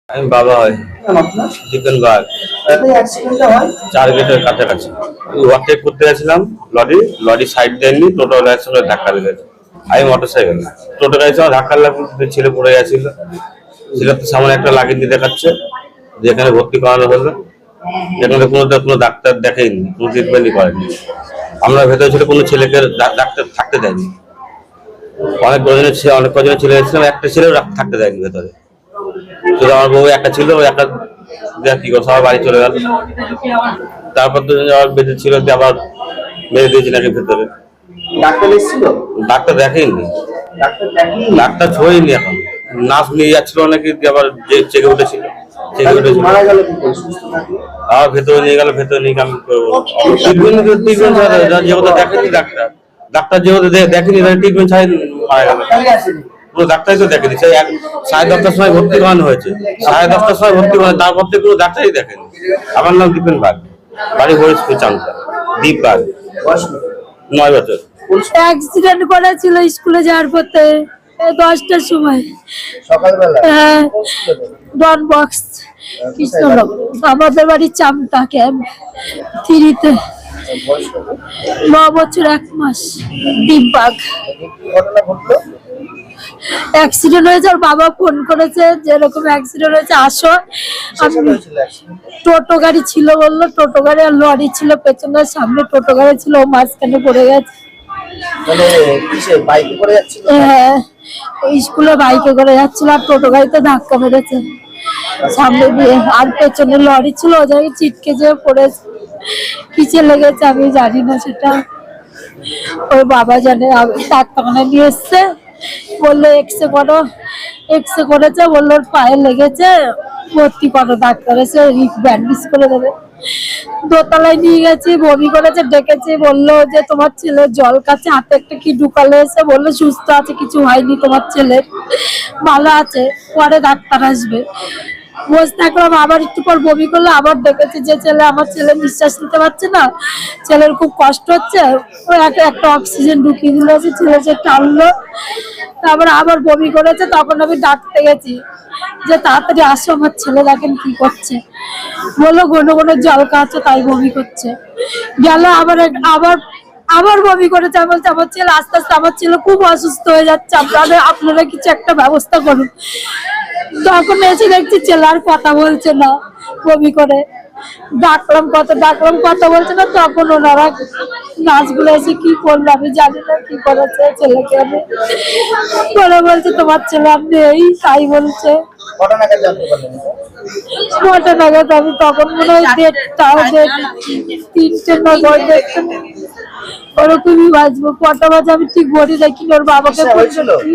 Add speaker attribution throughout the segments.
Speaker 1: আমি বাবা হয়
Speaker 2: আপনার
Speaker 1: চিকেন বাগ
Speaker 2: কোথায় অ্যাক্সিডেন্টটা হয়?
Speaker 1: 4 গেটের কাছাকাছি ওভারটেক করতে গেছিলাম। লরি সাইড দেয়নি, টোটো গাড়ির সঙ্গে ধাক্কা লেগেছে। আমি মোটরসাইকেল, টোটো গাড়ির সঙ্গে ধাক্কা লাগলে ছেলে পড়ে গেছিল। ছেলের তো সামনে একটা লাগিয়ে দেখাচ্ছে, যেখানে ভর্তি করানো হলো। যেখানে কোনো ডাক্তার দেখেনি, কোনো ট্রিটমেন্টই করেনি। আমরা ভেতরে ছিল, কোনো ছেলেকে ডাক্তার থাকতে দেয়নি। অনেক কজনের ছেলে এসেছিলাম, একটা ছেলেও থাকতে দেয়নি ভেতরে। শুধু আমার বউ একটা ছিল, ওই একটা কি করে সবার বাড়ি চলে গেল। তারপর তো আবার বেঁধে ছিল, আবার বেঁধে দিয়েছি নাকি ভেতরে।
Speaker 2: ডাক্তার এসেছিল?
Speaker 1: ডাক্তার দেখেনি,
Speaker 2: ডাক্তার দেখেনি?
Speaker 1: ডাক্তার ছোঁয়নি। এখন নার্স নিয়ে যাচ্ছিল নাকি, আবার যে চেকে উঠেছিল,
Speaker 2: মারা গেল কি করে? সুস্থ থাকলো?
Speaker 1: আবার ভেতরে নিয়ে গেল। ভেতরে নিয়ে আমি করবো ট্রিটমেন্ট যেহেতু দেখেনি ডাক্তার যেহেতু দেখেনি ট্রিটমেন্ট ছাড়াই মারা গেল। কোনো ডাক্তারই তো দেখেনি। সেই 10:30টার সময় ভর্তি করানো হয়েছে, 10:30টার সময় ভর্তি করানো, তারপর থেকে কোনো ডাক্তারই দেখেনি। আমার নাম দীপেন বাগ, বাড়ি হরিশপুর চাংটা। দীপ বাগ, 9 বছর।
Speaker 3: অ্যাক্সিডেন্ট করেছিল স্কুলে যাওয়ার পথে 10টার সময়
Speaker 2: সকালবেলা?
Speaker 3: ডন বক্স কৃষ্ণনগর, আমাদের বাড়ি চামটা ক্যাম্প 3-তে। 9 বছর 1 মাস। দীপবাগ
Speaker 2: ঘটনা ঘটলো?
Speaker 3: অ্যাক্সিডেন্ট হয়েছে, ওর বাবা ফোন করেছে যেরকম অ্যাক্সিডেন্ট হয়েছে আসো। টোটো গাড়ি ছিল বললো, টোটো গাড়ি আর লরি ছিল পেছনে, সামনে টোটো গাড়ি ছিল, ও মাঝখানে পড়ে গেছে।
Speaker 2: মানে কিসে বাইকে করে যাচ্ছিল?
Speaker 3: হ্যাঁ, স্কুলে বাইকে করে যাচ্ছিল আর টোটো গাড়িতে ধাক্কা মেরেছে সামনে দিয়ে। আর পেছনে লরি ছিল, ও জায়গায় ছিটকে যেয়ে পড়েছে। কিসে লেগেছে আমি জানি না, সেটা ওর বাবা জানে। ডাক্তারখানায় নিয়ে এসছে, বললো এক্সরে করো। এক্সরে করেছে, বললো ওর পায়ে লেগেছে, ভর্তি করো। ডাক্তার এসে ব্যান্ডেজ করে দেবে। দোতলায় নিয়ে গেছি, বমি করেছে, ডেকেছি, বললো যে তোমার ছেলে জল কাছে হাতে একটা কি ঢুকালে, এসে বললো সুস্থ আছে, কিছু হয়নি, তোমার ছেলে ভালো আছে, পরে ডাক্তার আসবে। বসে থাকলাম, আবার একটু পর বমি করলো, আবার ডেকেছি যে আমার ছেলে নিঃশ্বাস নিতে পারছে না, ছেলের খুব কষ্ট হচ্ছে। ওই একটা অক্সিজেন ঢুকিয়ে দিল, ছেলে যে টানলো। তারপরে আবার বমি করেছে, তখন আমি ডাকতে গেছি যে তাড়াতাড়ি আসো, আমার ছেলে দেখেন কি করছে। বললো ঘন ঘন জল খাচ্ছে, তাই বমি করছে। গেল আবার আবার আবার বমি করেছে। আমি বলছি আমার ছেলে আস্তে আস্তে, আমার ছেলে খুব অসুস্থ হয়ে যাচ্ছে, আপনারা কিছু একটা ব্যবস্থা করুন। তখন এসে দেখছি ছেলে আর কথা বলছে না, বমি করে। ডাকলাম কথা বলছে না। তখন ওনারা নার্সগুলো এসে কি করলো আমি জানি না, কি করেছে ছেলেকে। আমি পরে বলছে তোমার ছেলে আর নেই, তাই বলছে।
Speaker 2: কটা নাগাদ জানতে পারলেন?
Speaker 3: 9টা নাগাদ। আমি তখন মনে হয় 3টে ওরকমই বাজবো, কটা বাজে আমি ঠিক বলি দেখি। ওর বাবাকে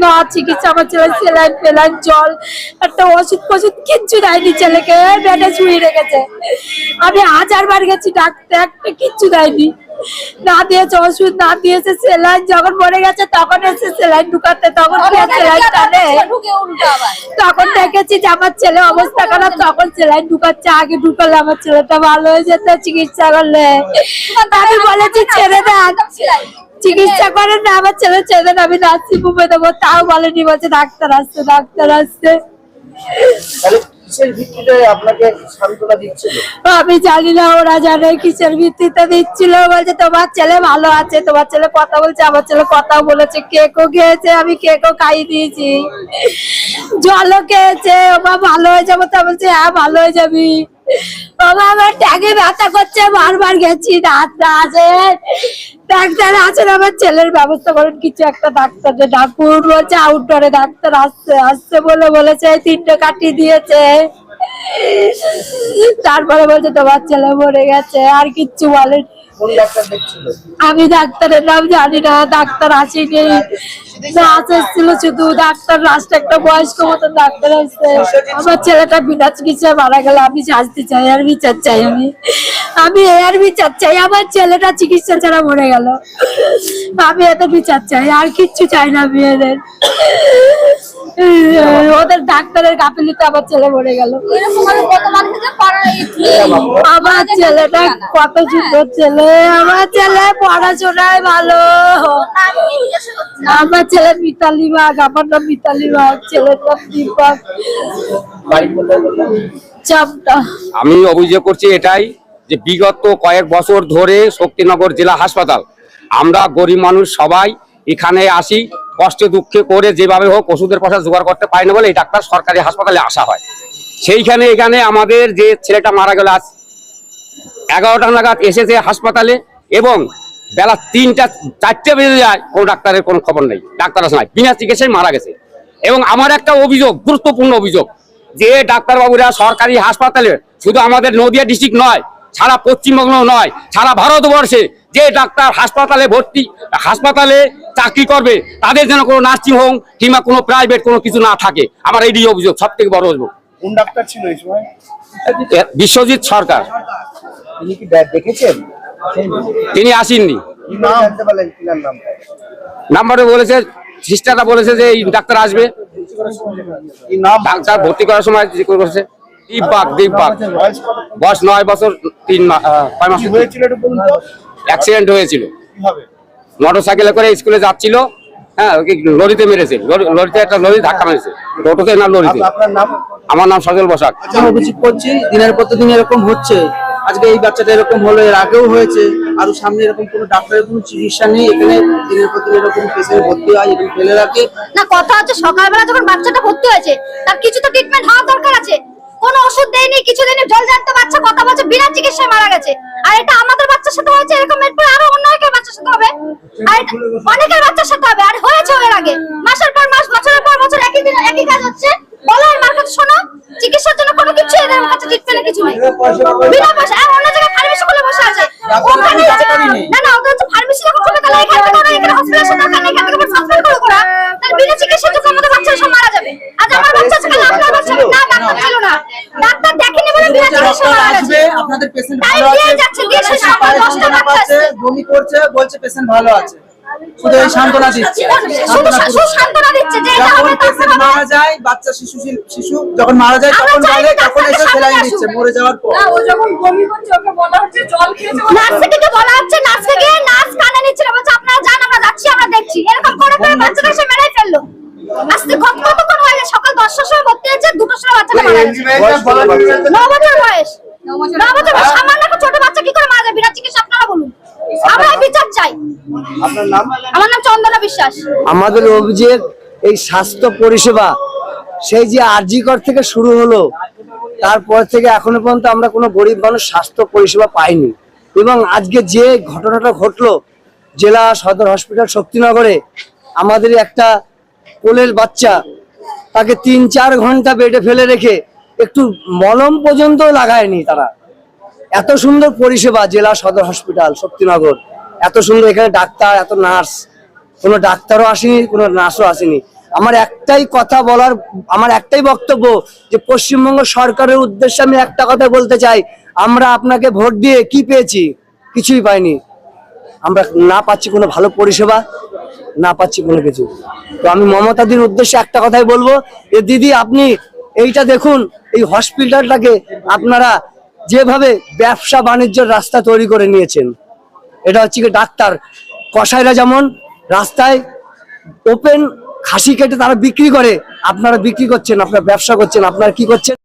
Speaker 3: না চিকিৎসা, আমার ছেলে সেলাইন ফেলাইন জল একটা ওষুধ ফষুধ কিচ্ছু দেয়নি, ছেলেকে বেডে শুয়ে রেখেছে। আমি 1000 বার গেছি ডাকতে, একটা কিচ্ছু দেয়নি। না দিয়েছে ওষুধ, না দিয়েছে সেলাইন। যখন মরে গেছে তখন এসে সেলাইন ঢুকাতে, তখন সেলাইন টানে। তখন দেখেছি যে আমার ছেলে অবস্থা খারাপ, তখন সেলাইন ঢুকাচ্ছে। আগে ঢুকালে আমার ছেলেটা ভালো হয়ে যেত চিকিৎসা করলে। আমি বলেছি ছেড়ে দেন, চিকিৎসা করেন না, আমার ছেলে ছেড়ে দেন, আমি নার্সিং হোমে দেবো। তাও বলেনি, বলছে ডাক্তার আসছে, ডাক্তার আসছে। আমি জানি না, ওরা জানে কিসের ভিত্তিতে দিচ্ছিল। বলছে তোমার ছেলে ভালো আছে, তোমার ছেলে কথা বলছে। আমার ছেলে কথা বলেছে, কেকও খেয়েছে, আমি কেকও খাইয়ে দিয়েছি, জলও খেয়েছে। ওমা ভালো হয়ে যাবো, তা বলছে হ্যাঁ ভালো হয়ে যাবি। বাবা আমার ট্যাগে ব্যথা করছে, বারবার গেছি, ডাক্তার আছেন, আমার ছেলের ব্যবস্থা করেন কিছু একটা। ডাক্তার ডাকুন, বলছে আউটডোরে ডাক্তার আসছে বলেছে 3টে কাটিয়ে দিয়েছে। তারপরে বলছে তোমার ছেলে মরে গেছে, আর কিচ্ছু বলেন। আমি ডাক্তারের নাম জানি না, ডাক্তার আসেনি, নার্স এসেছিল শুধু। ডাক্তার লাস্ট একটা বয়স্ক মতন ডাক্তার আসছে। আমার ছেলেটা বিনা চিকিৎসায় মারা গেল, আমি শাস্তি চাই, আর বিচার চাই। আমি এর বিচার চাই, আমার ছেলেটা চিকিৎসা ছাড়া মরে গেল, আমি এত বিচার চাই, আর কিচ্ছু চাই না আমি এদের। ওদের ডাক্তারের গাফিলিতে আবার ছেলে মরে গেল। আমার ছেলেটা কত সুন্দর ছেলে, আমার ছেলে পড়াশোনায় ভালো। আমার ছেলে মিতালি বাগ, আমার নাম মিতালি বাগ, ছেলের নাম দীপক চাপটা।
Speaker 4: আমি অভিযোগ করছি এটাই যে বিগত কয়েক বছর ধরে শক্তিনগর জেলা হাসপাতাল আমরা গরিব মানুষ সবাই এখানে আসি, কষ্টে দুঃখে করে যেভাবে হোক ওষুধের পয়সা জোগাড় করতে পারি না বলে এই ডাক্তার সরকারি হাসপাতালে আসা হয়। সেইখানে এখানে আমাদের যে ছেলেটা মারা গেল আজ 11টা নাগাদ এসেছে হাসপাতালে এবং বেলা 3টা 4টে বেজে যায়, কোনো ডাক্তারের কোনো খবর নেই, ডাক্তার আসে নাই, বিনা চিকিৎসায় মারা গেছে। এবং আমার একটা অভিযোগ, গুরুত্বপূর্ণ অভিযোগ, যে ডাক্তারবাবুরা সরকারি হাসপাতালে শুধু আমাদের নদিয়া ডিস্ট্রিক্ট নয়, সারা পশ্চিমবঙ্গ নয়, সারা ভারতবর্ষে যে ডাক্তার হাসপাতালে চাকরি করবে তাদের যেন কোনো নার্সিং হোম কিংবা কোনো প্রাইভেট কোনো কিছু না থাকে। আমার এই অভিযোগ, সব থেকে বড় অভিযোগ।
Speaker 2: কোন ডাক্তার ছিল এই সময়?
Speaker 4: বিশ্বজিৎ সরকার।
Speaker 2: তিনি কি দেখেছেন?
Speaker 4: তিনি আসেননি।
Speaker 2: কি নাম জানতে পারলেন? কি নাম?
Speaker 4: নাম্বারে বলেছে, সিস্টাররা বলেছে যে এই ডাক্তার আসবে।
Speaker 2: কি নাম?
Speaker 4: ডাক্তার ভর্তি করার সময় করেছে দীপক, বয়স 9 বছর 3 মাস।
Speaker 2: হয়েছিল একটু বলুন তো।
Speaker 4: অ্যাক্সিডেন্ট হয়েছিল,
Speaker 2: কিভাবে?
Speaker 4: মোটরসাইকেলে করে স্কুলে যাচ্ছিল, হ্যাঁ ওকে লরিতে মেরেছে, লরিতে একটা লরি ধাক্কা মেরেছে, টোটোতে না লরিতে।
Speaker 2: আপনার নাম?
Speaker 4: আমার নাম সজল বসাক।
Speaker 5: অভিযোগ করছি দিনের পর দিন এরকম হচ্ছে, আজকে এই বাচ্চাটা এরকম হলো, এর আগেও হয়েছে, আর সামনে এরকম কোনো ডাক্তারের কোনো চিকিৎসা নেই। এখানে দিনের পর দিন এরকম পেশেন্ট ভর্তি হয়, এরকম ফেলে রাখে
Speaker 6: না। কথা হচ্ছে সকালবেলা যখন বাচ্চাটা ভর্তি হয়েছে তার কিছু তো ট্রিটমেন্ট হওয়ার দরকার আছে। কোনো ওষুধ দেয়নি, কিছু দেয়নি, জল জ্যান্ত বাচ্চা কথা বলছে, বিনা চিকিৎসায় মারা গেছে। আর এটা আমাদের বাচ্চার সাথে হয়েছে, এরকম এরপর আরো অন্য অনেকের বাচ্চার সাথে হবে, আর এটা অনেকের বাচ্চার সাথে হবে। আর হয়েছে এর আগে, মাসের পর মাস, বছরের পর বছর একই দিন একই কাজ হচ্ছে। বলো এর মার কাছে, শোনো, চিকিৎসার জন্য কোনো কিছু এদের কাছে ট্রিটমেন্ট কিছু নেই, বিনা পয়সা। আর অন্য জায়গায় ফার্মেসি খুলে বসে আছে, ওখানে না না, ওদের হচ্ছে ফার্মেসি যখন খুলে তাহলে এখান থেকে ওরা এখানে হসপিটালের দরকার নেই, এখান থেকে ট্রান্সফার করে ওরা, তাহলে বিনা চিকিৎসার জন্য আমাদের বাচ্চারা সব মারা যাবে। আজ আমার বাচ্চা ছিল, আপনার বাচ্চা না, ডাক্তার ছিল না, ডাক্তার দেখেনি বলে বিনা চিকিৎসায় মারা গেছে।
Speaker 5: আপনাদের পেশেন্ট
Speaker 6: টাইম
Speaker 5: ভালো
Speaker 6: দিয়ে
Speaker 5: আছে,
Speaker 6: যাচ্ছে, দিয়ে শেষ সকাল 10টা বাচ্চা আছে,
Speaker 5: বমি করছে, বলছে পেশেন্ট ভালো আছে, শুধু এই সান্ত্বনা দিচ্ছে।
Speaker 6: শুধু সান্ত্বনা দিচ্ছে যে এটা
Speaker 5: যখন
Speaker 6: হবে,
Speaker 5: পেশেন্ট মারা যায়, বাচ্চা শিশু যখন মারা যায়
Speaker 6: আমরা
Speaker 5: তখন
Speaker 6: চাই
Speaker 5: বলে,
Speaker 6: না
Speaker 5: তখন এসে
Speaker 6: ডাক্তারকে
Speaker 5: সেলাই
Speaker 6: সামনে
Speaker 5: দিচ্ছে
Speaker 6: আসুক।
Speaker 5: মরে যাওয়ার পর।
Speaker 7: ও যখন বমি করছে ওকে বলা হচ্ছে জল খেয়েছে,
Speaker 6: নার্সকে বলা হচ্ছে, নার্সকে গিয়ে নার্স কানে নিচ্ছে না, বলছে আপনারা যান, আমরা যাচ্ছি, আমরা দেখছি। এরকম করে করে বাচ্চাটা সে মেরেই ফেললো। আজকে কতক্ষণ হয়ে গেছে, সকাল 10টার সময় ভর্তি হয়েছে, 2টার সময় বাচ্চাটা মারা গেছে। 9 বছর বয়স, 9 বছর বয়স। সামান্য একটা ছোট বাচ্চা কি করে মারা যায় বিনা চিকিৎসা? আপনারা বলুন, আমরা বিচার চাই।
Speaker 2: আপনার নাম?
Speaker 6: আমার নাম চন্দনা বিশ্বাস।
Speaker 8: আমাদের অভিযোগ এই স্বাস্থ্য পরিষেবা সেই যে আরজিকর থেকে শুরু হলো, তারপর থেকে এখনো পর্যন্ত আমরা কোনো গরিব মানুষ স্বাস্থ্য পরিষেবা পাইনি। এবং আজকে যে ঘটনাটা ঘটলো জেলা সদর হসপিটাল শক্তিনগরে, আমাদের একটা কোলের বাচ্চা, তাকে 3-4 ঘন্টা বেডে ফেলে রেখে একটু মলম পর্যন্ত লাগায়নি তারা। এত সুন্দর পরিষেবা জেলা সদর হসপিটাল শক্তিনগর, এত সুন্দর, এখানে ডাক্তার, এত নার্স, কোনো ডাক্তারও আসেনি, কোনো নার্সও আসেনি। আমার একটাই কথা বলার, আমার একটাই বক্তব্য যে পশ্চিমবঙ্গ সরকারের উদ্দেশ্যে আমি একটা কথা বলতে চাই, আমরা আপনাকে ভোট দিয়ে কি পেয়েছি? কিছুই পাইনি। আমরা না পাচ্ছি কোনো ভালো পরিষেবা, না পাচ্ছি কোনো কিছু। তো আমি মমতাদির উদ্দেশ্যে একটা কথাই বলবো, যে দিদি আপনি এইটা দেখুন, এই হসপিটালটাকে আপনারা যেভাবে ব্যবসা বাণিজ্যের রাস্তা তৈরি করে নিয়েছেন, এটা হচ্ছে কি ডাক্তার কসাইরা যেমন রাস্তায় ওপেন খাসি কেটে তারা বিক্রি করে, আপনারা বিক্রি করছেন, আপনারা ব্যবসা করছেন, আপনারা কি করছেন?